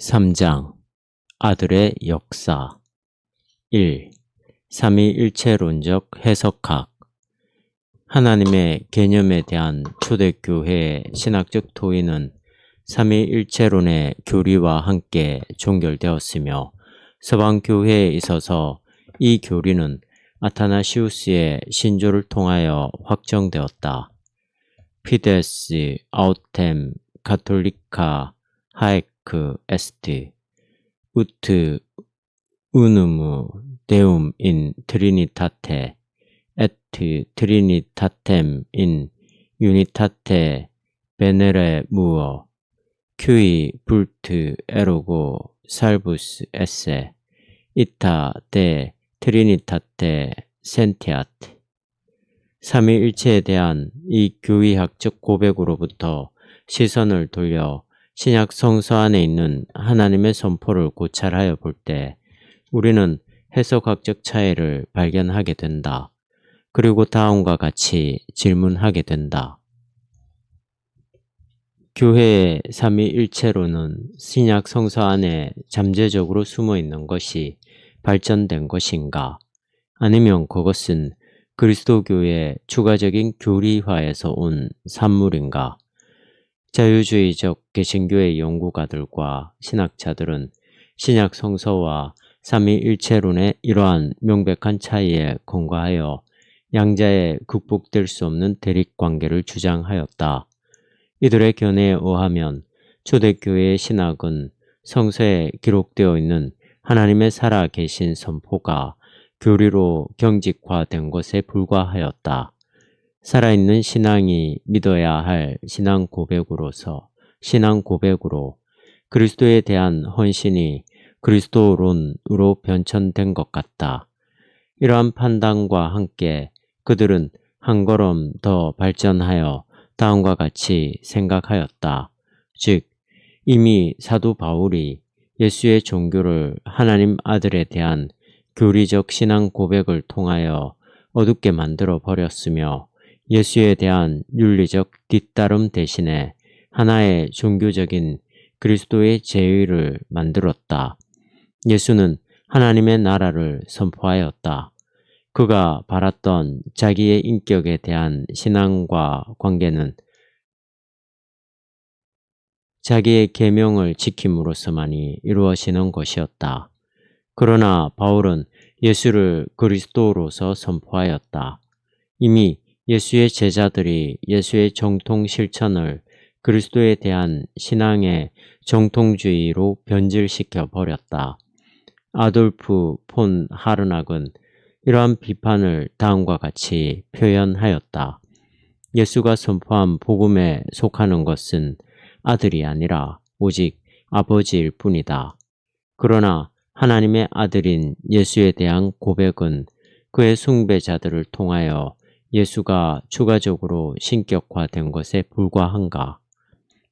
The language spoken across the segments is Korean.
3장 아들의 역사 1. 삼위일체론적 해석학 하나님의 개념에 대한 초대교회의 신학적 토의는 삼위일체론의 교리와 함께 종결되었으며 서방교회에 있어서 이 교리는 아타나시우스의 신조를 통하여 확정되었다. 피데스 아우템 가톨리카 하에크 에스트 우트 우누무 데움 인 트리니타테 에트 트리니타템 인 유니타테 베네레 무어 큐이 불트 에로고 살부스 에세 이타 데 트리니타테 센티아트 삼위일체에 대한 이 교리학적 고백으로부터 시선을 돌려 신약 성서 안에 있는 하나님의 선포를 고찰하여 볼 때 우리는 해석학적 차이를 발견하게 된다. 그리고 다음과 같이 질문하게 된다. 교회의 삼위일체론은 신약 성서 안에 잠재적으로 숨어 있는 것이 발전된 것인가? 아니면 그것은 그리스도교의 추가적인 교리화에서 온 산물인가? 자유주의적 개신교의 연구가들과 신학자들은 신약 성서와 삼위일체론의 이러한 명백한 차이에 근거하여 양자의 극복될 수 없는 대립관계를 주장하였다. 이들의 견해에 의하면 초대교회의 신학은 성서에 기록되어 있는 하나님의 살아계신 선포가 교리로 경직화된 것에 불과하였다. 살아있는 신앙이 믿어야 할 신앙 고백으로 그리스도에 대한 헌신이 그리스도론으로 변천된 것 같다. 이러한 판단과 함께 그들은 한 걸음 더 발전하여 다음과 같이 생각하였다. 즉, 이미 사도 바울이 예수의 종교를 하나님 아들에 대한 교리적 신앙 고백을 통하여 어둡게 만들어 버렸으며 예수에 대한 윤리적 뒤따름 대신에 하나의 종교적인 그리스도의 제의를 만들었다. 예수는 하나님의 나라를 선포하였다. 그가 바랐던 자기의 인격에 대한 신앙과 관계는 자기의 계명을 지킴으로써만이 이루어지는 것이었다. 그러나 바울은 예수를 그리스도로서 선포하였다. 이미 예수의 제자들이 예수의 정통 실천을 그리스도에 대한 신앙의 정통주의로 변질시켜 버렸다. 아돌프 폰 하르낙은 이러한 비판을 다음과 같이 표현하였다. 예수가 선포한 복음에 속하는 것은 아들이 아니라 오직 아버지일 뿐이다. 그러나 하나님의 아들인 예수에 대한 고백은 그의 숭배자들을 통하여 예수가 추가적으로 신격화된 것에 불과한가?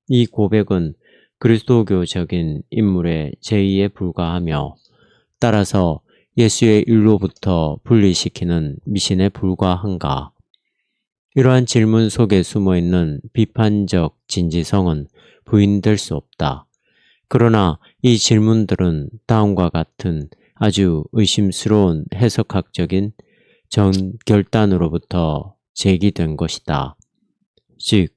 이 고백은 그리스도교적인 인물의 제의에 불과하며 따라서 예수의 일로부터 분리시키는 미신에 불과한가? 이러한 질문 속에 숨어있는 비판적 진지성은 부인될 수 없다. 그러나 이 질문들은 다음과 같은 아주 의심스러운 해석학적인 결단으로부터 제기된 것이다. 즉,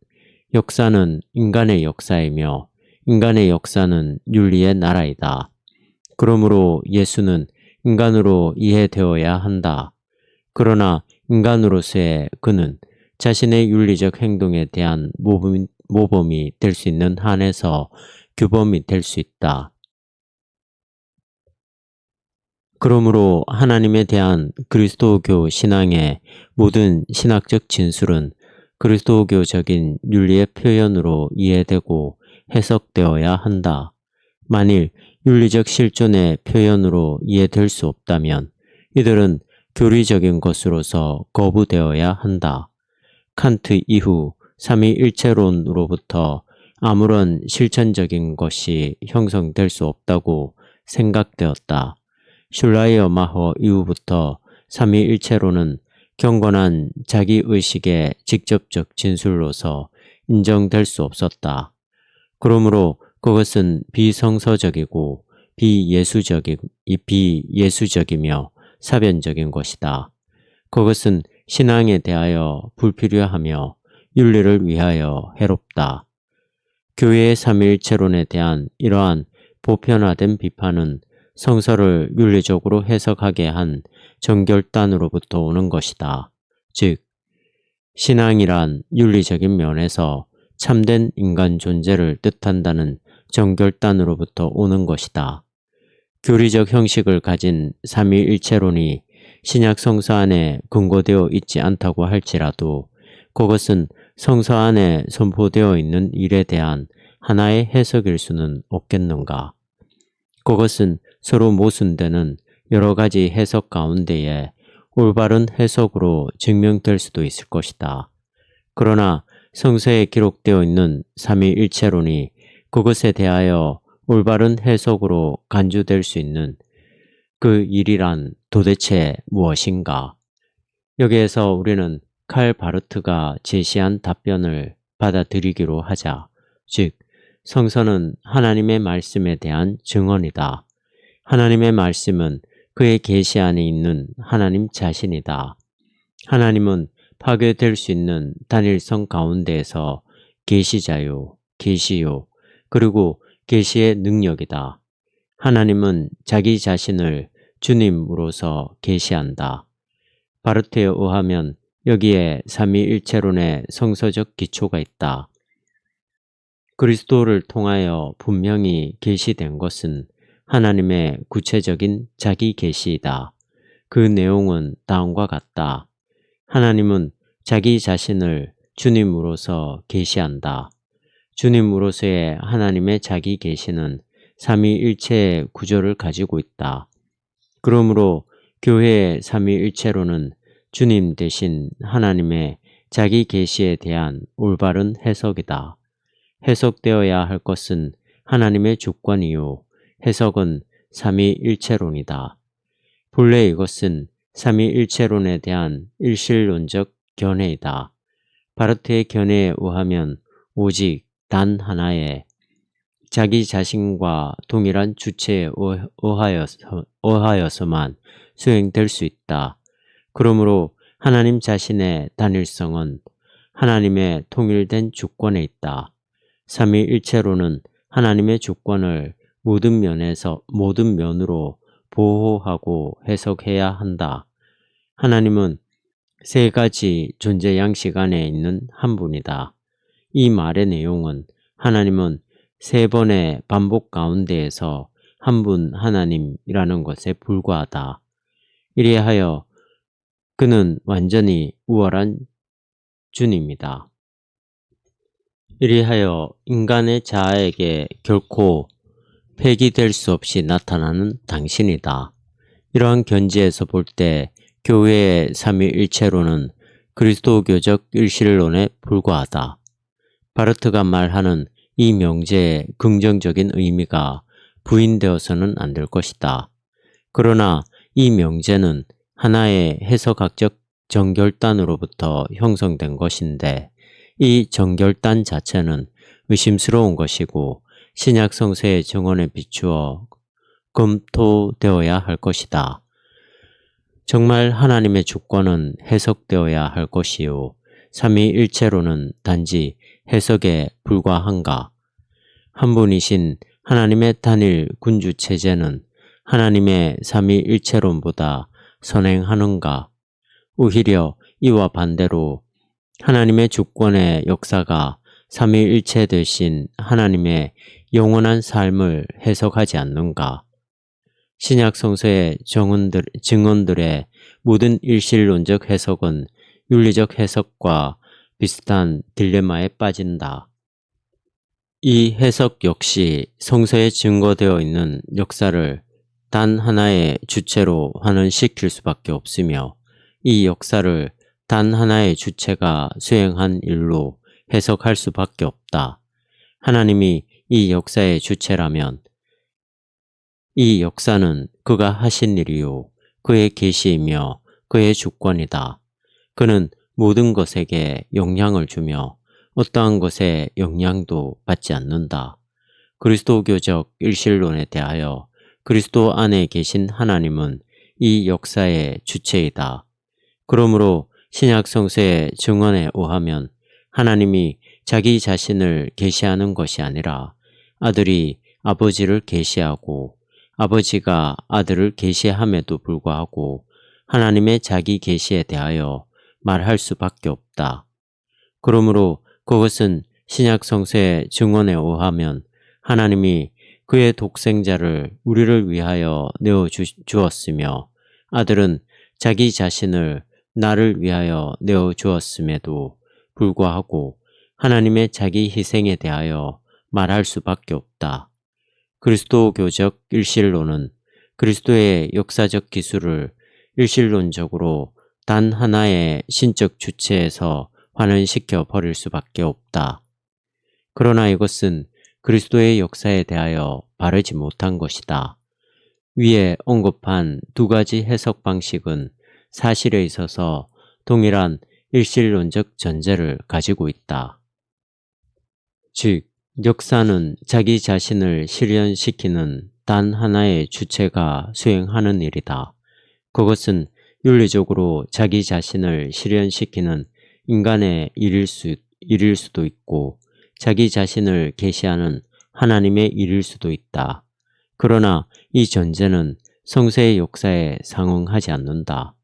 역사는 인간의 역사이며 인간의 역사는 윤리의 나라이다. 그러므로 예수는 인간으로 이해되어야 한다. 그러나 인간으로서의 그는 자신의 윤리적 행동에 대한 모범이 될 수 있는 한에서 규범이 될 수 있다. 그러므로 하나님에 대한 그리스도교 신앙의 모든 신학적 진술은 그리스도교적인 윤리의 표현으로 이해되고 해석되어야 한다. 만일 윤리적 실존의 표현으로 이해될 수 없다면 이들은 교리적인 것으로서 거부되어야 한다. 칸트 이후 삼위일체론으로부터 아무런 실천적인 것이 형성될 수 없다고 생각되었다. 슐라이어마허 이후부터 삼위일체론은 경건한 자기의식의 직접적 진술로서 인정될 수 없었다. 그러므로 그것은 비성서적이고 비예수적이며 사변적인 것이다. 그것은 신앙에 대하여 불필요하며 윤리를 위하여 해롭다. 교회의 삼위일체론에 대한 이러한 보편화된 비판은 성서를 윤리적으로 해석하게 한 정결단으로부터 오는 것이다. 즉, 신앙이란 윤리적인 면에서 참된 인간 존재를 뜻한다는 정결단으로부터 오는 것이다. 교리적 형식을 가진 삼위일체론이 신약 성서 안에 근거되어 있지 않다고 할지라도 그것은 성서 안에 선포되어 있는 일에 대한 하나의 해석일 수는 없겠는가? 그것은 서로 모순되는 여러 가지 해석 가운데에 올바른 해석으로 증명될 수도 있을 것이다. 그러나 성서에 기록되어 있는 삼위일체론이 그것에 대하여 올바른 해석으로 간주될 수 있는 그 일이란 도대체 무엇인가? 여기에서 우리는 칼 바르트가 제시한 답변을 받아들이기로 하자. 즉, 성서는 하나님의 말씀에 대한 증언이다. 하나님의 말씀은 그의 계시 안에 있는 하나님 자신이다. 하나님은 파괴될 수 있는 단일성 가운데에서 계시자요, 계시요, 그리고 계시의 능력이다. 하나님은 자기 자신을 주님으로서 계시한다. 바르트에 의하면 여기에 삼위일체론의 성서적 기초가 있다. 그리스도를 통하여 분명히 계시된 것은 하나님의 구체적인 자기 계시이다. 그 내용은 다음과 같다. 하나님은 자기 자신을 주님으로서 계시한다. 주님으로서의 하나님의 자기 계시는 삼위일체의 구조를 가지고 있다. 그러므로 교회의 삼위일체론은 주님 대신 하나님의 자기 계시에 대한 올바른 해석이다. 해석되어야 할 것은 하나님의 주권이요, 해석은 삼위일체론이다. 본래 이것은 삼위일체론에 대한 일실론적 견해이다. 바르트의 견해에 의하면 오직 단 하나의 자기 자신과 동일한 주체에 의하여서만 수행될 수 있다. 그러므로 하나님 자신의 단일성은 하나님의 통일된 주권에 있다. 삼위일체론은 하나님의 주권을 모든 면으로 보호하고 해석해야 한다. 하나님은 세 가지 존재 양식 안에 있는 한 분이다. 이 말의 내용은 하나님은 세 번의 반복 가운데에서 한 분 하나님이라는 것에 불과하다. 이리하여 그는 완전히 우월한 주님이다. 이리하여 인간의 자아에게 결코 폐기될 수 없이 나타나는 당신이다. 이러한 견지에서 볼 때 교회의 삼위일체론은 그리스도교적 일실론에 불과하다. 바르트가 말하는 이 명제의 긍정적인 의미가 부인되어서는 안 될 것이다. 그러나 이 명제는 하나의 해석학적 정결단으로부터 형성된 것인데 이 정결단 자체는 의심스러운 것이고 신약 성서의 증언에 비추어 검토되어야 할 것이다. 정말 하나님의 주권은 해석되어야 할 것이요, 삼위일체론은 단지 해석에 불과한가? 한 분이신 하나님의 단일 군주체제는 하나님의 삼위일체론보다 선행하는가? 오히려 이와 반대로 하나님의 주권의 역사가 삼위일체 되신 하나님의 영원한 삶을 해석하지 않는가? 신약 성서의 증언들의 모든 일실론적 해석은 윤리적 해석과 비슷한 딜레마에 빠진다. 이 해석 역시 성서에 증거되어 있는 역사를 단 하나의 주체로 환원시킬 수밖에 없으며 이 역사를 단 하나의 주체가 수행한 일로 해석할 수밖에 없다. 하나님이 이 역사의 주체라면 이 역사는 그가 하신 일이요, 그의 계시이며 그의 주권이다. 그는 모든 것에게 영향을 주며 어떠한 것에 영향도 받지 않는다. 그리스도교적 일실론에 대하여 그리스도 안에 계신 하나님은 이 역사의 주체이다. 그러므로 신약 성서의 증언에 의하면 하나님이 자기 자신을 계시하는 것이 아니라 아들이 아버지를 계시하고 아버지가 아들을 계시함에도 불구하고 하나님의 자기 계시에 대하여 말할 수밖에 없다. 그러므로 그것은 신약 성서의 증언에 의하면 하나님이 그의 독생자를 우리를 위하여 내어 주었으며 아들은 자기 자신을 나를 위하여 내어 주었음에도 불구하고 하나님의 자기 희생에 대하여 말할 수밖에 없다. 그리스도교적 일실론은 그리스도의 역사적 기술을 일실론적으로 단 하나의 신적 주체에서 환원시켜 버릴 수밖에 없다. 그러나 이것은 그리스도의 역사에 대하여 바르지 못한 것이다. 위에 언급한 두 가지 해석 방식은 사실에 있어서 동일한 일실론적 전제를 가지고 있다. 즉, 역사는 자기 자신을 실현시키는 단 하나의 주체가 수행하는 일이다. 그것은 윤리적으로 자기 자신을 실현시키는 인간의 일일 수도 있고 자기 자신을 계시하는 하나님의 일일 수도 있다. 그러나 이 전제는 성서의 역사에 상응하지 않는다.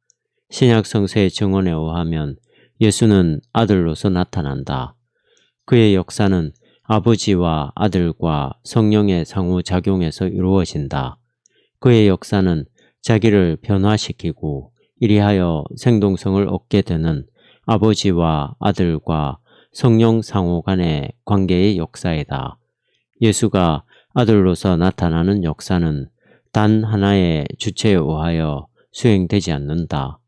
신약 성서의 증언에 의하면 예수는 아들로서 나타난다. 그의 역사는 아버지와 아들과 성령의 상호작용에서 이루어진다. 그의 역사는 자기를 변화시키고 이리하여 생동성을 얻게 되는 아버지와 아들과 성령 상호 간의 관계의 역사이다. 예수가 아들로서 나타나는 역사는 단 하나의 주체에 의하여 수행되지 않는다.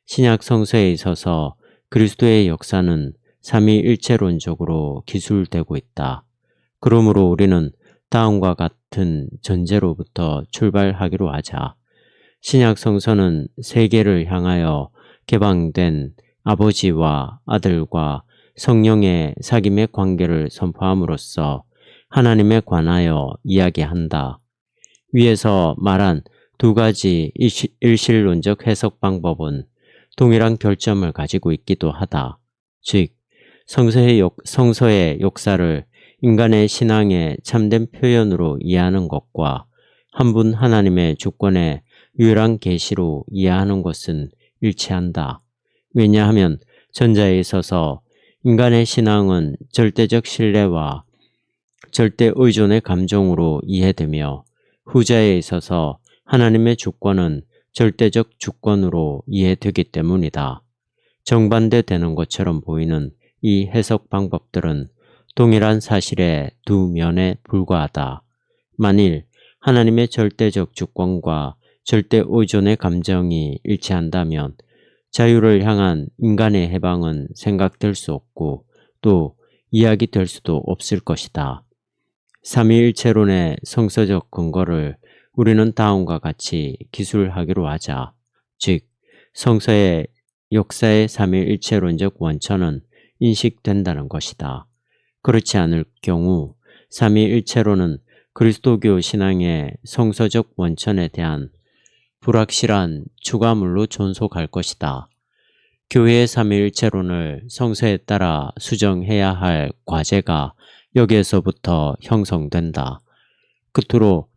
신약 성서에 있어서 그리스도의 역사는 삼위일체론적으로 기술되고 있다. 그러므로 우리는 다음과 같은 전제로부터 출발하기로 하자. 신약 성서는 세계를 향하여 개방된 아버지와 아들과 성령의 사귐의 관계를 선포함으로써 하나님에 관하여 이야기한다. 위에서 말한 두 가지 일실론적 해석 방법은 동일한 결점을 가지고 있기도 하다. 즉, 성서의 역사를 인간의 신앙의 참된 표현으로 이해하는 것과 한 분 하나님의 주권의 유일한 계시로 이해하는 것은 일치한다. 왜냐하면 전자에 있어서 인간의 신앙은 절대적 신뢰와 절대 의존의 감정으로 이해되며 후자에 있어서 하나님의 주권은 절대적 주권으로 이해되기 때문이다. 정반대되는 것처럼 보이는 이 해석 방법들은 동일한 사실의 두 면에 불과하다. 만일 하나님의 절대적 주권과 절대 의존의 감정이 일치한다면 자유를 향한 인간의 해방은 생각될 수 없고 또 이야기될 수도 없을 것이다. 삼위일체론의 성서적 근거를 우리는 다음과 같이 기술하기로 하자. 즉, 성서의 역사의 삼위일체론적 원천은 인식된다는 것이다. 그렇지 않을 경우 삼위일체론은 그리스도교 신앙의 성서적 원천에 대한 불확실한 추가물로 존속할 것이다. 교회의 삼위일체론을 성서에 따라 수정해야 할 과제가 여기에서부터 형성된다. 끝으로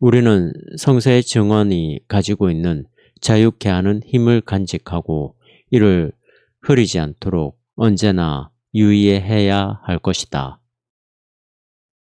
우리는 성서의 증언이 가지고 있는 자유케 하는 힘을 간직하고 이를 흐리지 않도록 언제나 유의해야 할 것이다.